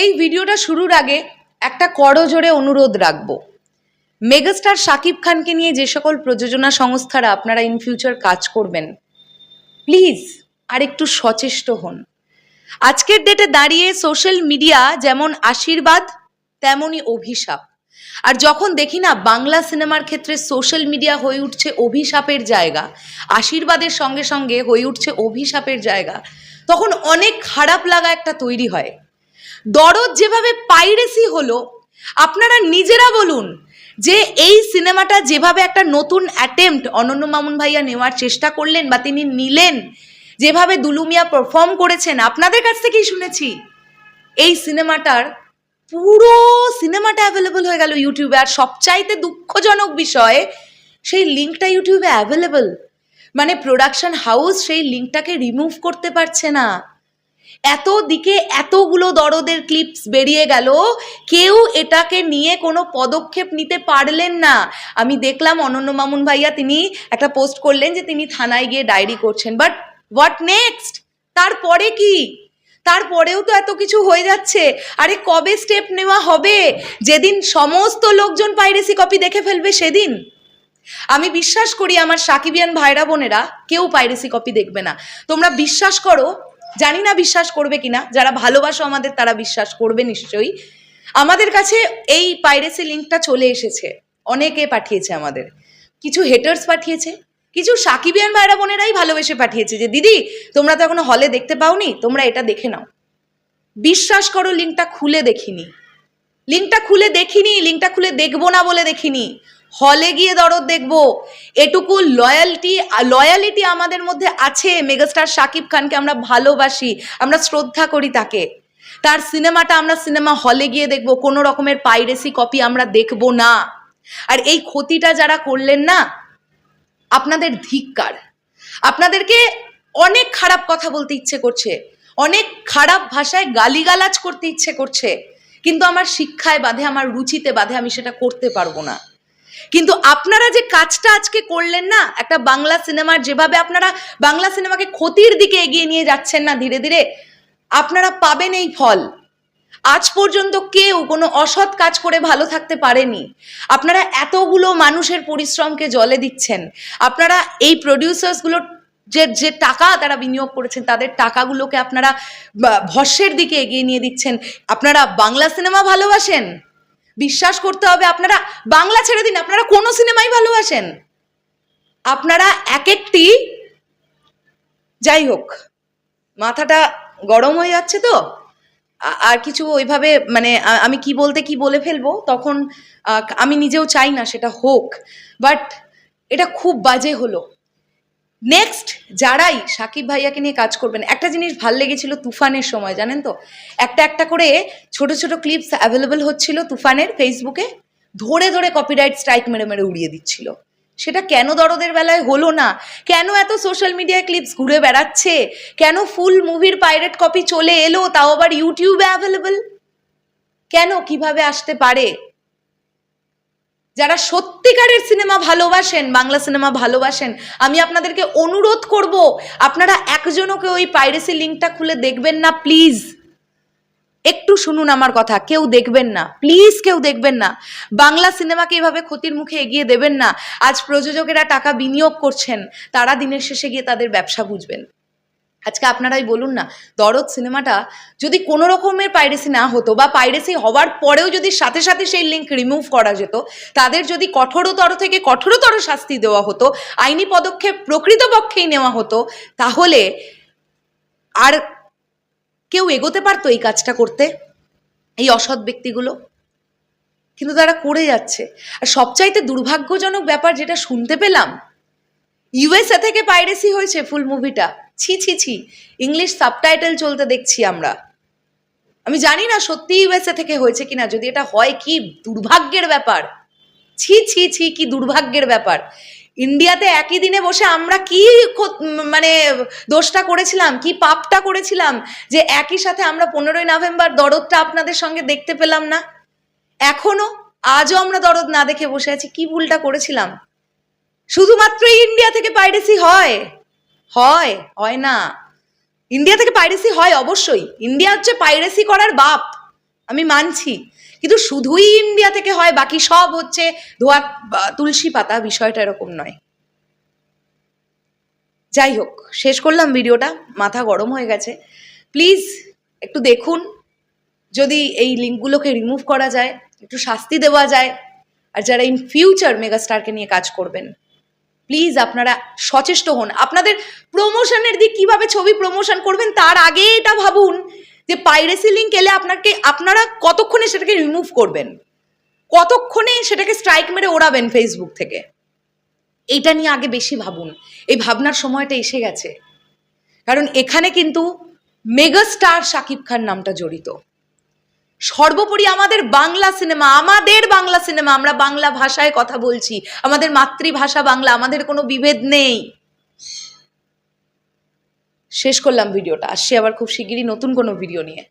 এই ভিডিওটা শুরুর আগে একটা করজোড়ে অনুরোধ রাখবো। মেগাস্টার শাকিব খানকে নিয়ে যে সকল প্রযোজনা সংস্থারা আপনারা ইন ফিউচার কাজ করবেন, প্লিজ আর একটু সচেষ্ট হন। আজকের ডেটে দাঁড়িয়ে সোশ্যাল মিডিয়া যেমন আশীর্বাদ তেমনই অভিশাপ। আর যখন দেখি না বাংলা সিনেমার ক্ষেত্রে সোশ্যাল মিডিয়া হয়ে উঠছে অভিশাপের জায়গা, আশীর্বাদের সঙ্গে সঙ্গে হয়ে উঠছে অভিশাপের জায়গা, তখন অনেক খারাপ লাগা একটা তৈরি হয়। দরদ যেভাবে পাইরেসি হলো, আপনারা নিজেরা বলুন যে এই সিনেমাটা যেভাবে একটা নতুন অ্যাটেম্প্ট অনন্য মামুন ভাইয়া নেওয়ার চেষ্টা করলেন বা তিনি নিলেন, যেভাবে দুলুমিয়া পারফর্ম করেছেন, আপনাদের কাছ থেকেই শুনেছি এই সিনেমাটার পুরো সিনেমাটা অ্যাভেলেবল হয়ে গেল ইউটিউবে। আর সবচাইতে দুঃখজনক বিষয়, সেই লিঙ্কটা ইউটিউবে অ্যাভেলেবল, মানে প্রোডাকশন হাউস সেই লিঙ্কটাকে রিমুভ করতে পারছে না। এত দিকে এতগুলো দরদের ক্লিপস বেরিয়ে গেল, কেউ এটাকে নিয়ে কোনো পদক্ষেপ নিতে পারলেন না। আমি দেখলাম অনন্য মামুন ভাইয়া তিনি একটা পোস্ট করলেন যে তিনি থানায় গিয়ে ডায়েরি করছেন, বাট হোয়াট নেক্সট? তারপরে কি? তারপরেও তো এত কিছু হয়ে যাচ্ছে। আরে কবে স্টেপ নেওয়া হবে? যেদিন সমস্ত লোকজন পাইরেসি কপি দেখে ফেলবে সেদিন। আমি বিশ্বাস করি আমার সাকিবিয়ান ভাইরা বোনেরা কেউ পাইরেসি কপি দেখবে না। তোমরা বিশ্বাস করো, জানি না বিশ্বাস করবে কিনা, যারা ভালোবাসো আমাদের তারা বিশ্বাস করবে নিশ্চয়ই। আমাদের কাছে এই পাইরেসি লিঙ্কটা চলে এসেছে, অনেকে পাঠিয়েছে, আমাদের কিছু হেটার্স পাঠিয়েছে, কিছু সাকিবিয়ান ভাইরা বোনেরাই ভালোবেসে পাঠিয়েছে যে দিদি তোমরা তো এখনো হলে দেখতে পাওনি, তোমরা এটা দেখে নাও। বিশ্বাস করো লিঙ্কটা খুলে দেখিনি, লিঙ্কটা খুলে দেখবো না বলে দেখিনি। হলে গিয়ে দরদ দেখবো, এটুকু লয়ালিটি আমাদের মধ্যে আছে। মেগাস্টার শাকিব খানকে আমরা ভালোবাসি, আমরা শ্রদ্ধা করি তাকে, তার সিনেমাটা আমরা সিনেমা হলে গিয়ে দেখবো, কোনো রকমের পাইরেসি কপি আমরা দেখবো না। আর এই ক্ষতিটা যারা করলেন না, আপনাদের ধিক্কার। আপনাদেরকে অনেক খারাপ কথা বলতে ইচ্ছে করছে, অনেক খারাপ ভাষায় গালিগালাজ করতে ইচ্ছে করছে, কিন্তু আমার শিক্ষায় বাধে, আমার রুচিতে বাধে, আমি সেটা করতে পারবো না। কিন্তু আপনারা যে কাজটা আজকে করলেন না, একটা বাংলা সিনেমার, যেভাবে আপনারা বাংলা সিনেমাকে ক্ষতির দিকে এগিয়ে নিয়ে যাচ্ছেন না ধীরে ধীরে, আপনারা পাবেন এই ফল। আজ পর্যন্ত কেউ কোনো অসৎ কাজ করে ভালো থাকতে পারেনি। আপনারা এতগুলো মানুষের পরিশ্রমকে জলে দিচ্ছেন, আপনারা এই প্রডিউসার্সগুলো যে টাকা তারা বিনিয়োগ করেছেন, তাদের টাকাগুলোকে আপনারা ভস্যের দিকে এগিয়ে নিয়ে দিচ্ছেন। আপনারা বাংলা সিনেমা ভালোবাসেন, বিশ্বাস করতে হবে, আপনারা বাংলা ছেড়ে দিন, আপনারা কোনো সিনেমাই ভালোবাসেন। আপনারা এক একটি, যাই হোক, মাথাটা গরম হয়ে যাচ্ছে তো, আর কিছু ওইভাবে মানে আমি কি বলতে কি বলে ফেলবো, তখন আমি নিজেও চাই না সেটা হোক, বাট এটা খুব বাজে হলো। নেক্সট যারাই সাকিব ভাইয়াকে নিয়ে কাজ করবেন, একটা জিনিস ভাল লেগেছিল তুফানের সময়, জানেন তো, একটা করে ছোট ছোট ক্লিপস অ্যাভেলেবল হচ্ছিল তুফানের ফেসবুকে, ধরে ধরে কপিরাইট স্ট্রাইক মেরে মেরে উড়িয়ে দিচ্ছিল। সেটা কেন দরদের বেলায় হলো না? কেন এত সোশ্যাল মিডিয়ায় ক্লিপস ঘুরে বেড়াচ্ছে? কেন ফুল মুভির পাইরেট কপি চলে এলো, তাও আবার ইউটিউবে অ্যাভেলেবল? কেন? কিভাবে আসতে পারে? যারা সত্যিকারের সিনেমা ভালোবাসেন, বাংলা সিনেমা ভালোবাসেন, আমি আপনাদেরকে অনুরোধ করব, আপনারা একজনকে ওই পাইরেসি লিঙ্কটা খুলে দেখবেন না প্লিজ। একটু শুনুন আমার কথা, কেউ দেখবেন না প্লিজ, কেউ দেখবেন না। বাংলা সিনেমাকে এভাবে ক্ষতির মুখে এগিয়ে দেবেন না। আজ প্রযোজকেরা টাকা বিনিয়োগ করছেন, তারা দিনের শেষে গিয়ে তাদের ব্যবসা বুঝবেন। আজকে আপনারাই বলুন না, দরদ সিনেমাটা যদি কোনো রকমের পাইরেসি না হতো, বা পাইরেসি হওয়ার পরেও যদি সাথে সাথে সেই লিঙ্ক রিমুভ করা যেত, তাদের যদি কঠোরতর থেকে কঠোরতর শাস্তি দেওয়া হতো, আইনি পদক্ষেপ প্রকৃতপক্ষেই নেওয়া হতো, তাহলে আর কেউ এগোতে পারতো এই কাজটা করতে, এই অসৎ ব্যক্তিগুলো? কিন্তু তারা করে যাচ্ছে। আর সবচাইতে দুর্ভাগ্যজনক ব্যাপার যেটা শুনতে পেলাম, ইউএসএ থেকে পাইরেসি হয়েছে ফুল মুভিটা। ছি ছি ছি, ইংলিশ সাবটাইটেল চলতে দেখছি আমরা। আমি জানি না সত্যি ইউএসএ থেকে হয়েছে কিনা, যদি এটা হয় কি দুর্ভাগ্যের ব্যাপার। ছি ছি ছি, কি দুর্ভাগ্যের ব্যাপার। ইন্ডিয়াতে একই দিনে বসে আমরা কি মানে দোষটা করেছিলাম, কি পাপটা করেছিলাম, যে একই সাথে আমরা 15ই নভেম্বর দরদটা আপনাদের সঙ্গে দেখতে পেলাম না। এখনো আজও আমরা দরদ না দেখে বসে আছি। কি ভুলটা করেছিলাম? শুধুমাত্র ইন্ডিয়া থেকে পাইরেসি হয়? হয় না। ইন্ডিয়া থেকে পাইরেসি হয় অবশ্যই, ইন্ডিয়া হচ্ছে পাইরেসি করার বাপ। আমি মানছি, কিন্তু শুধুই ইন্ডিয়া থেকে হয় বাকি সব হচ্ছে ধোয়া তুলসী পাতা, বিষয়টা এরকম নয়। যাই হোক, শেষ করলাম ভিডিওটা, মাথা গরম হয়ে গেছে। প্লিজ একটু দেখুন, যদি এই লিঙ্কগুলোকে রিমুভ করা যায়, একটু শাস্তি দেওয়া যায়। আর যারা ইন ফিউচার মেগাস্টারকে নিয়ে কাজ করবেন, প্লিজ আপনারা সচেষ্ট হন। আপনাদের প্রমোশনের দিক কিভাবে ছবি প্রমোশন করবেন তার আগে এটা ভাবুন যে পাইরেসি লিঙ্ক এলে আপনারা কতক্ষণে সেটাকে রিমুভ করবেন, কতক্ষণে সেটাকে স্ট্রাইক মেরে ওড়াবেন ফেসবুক থেকে। এইটা নিয়ে আগে বেশি ভাবুন। এই ভাবনার সময়টা এসে গেছে, কারণ এখানে কিন্তু মেগাস্টার শাকিব খান নামটা জড়িত। সর্বোপরি আমাদের বাংলা সিনেমা, আমরা বাংলা ভাষায় কথা বলছি, আমাদের মাতৃভাষা বাংলা, আমাদের কোনো বিভেদ নেই। শেষ করলাম ভিডিওটা, আসছি আবার খুব শিগগিরই নতুন কোনো ভিডিও নিয়ে।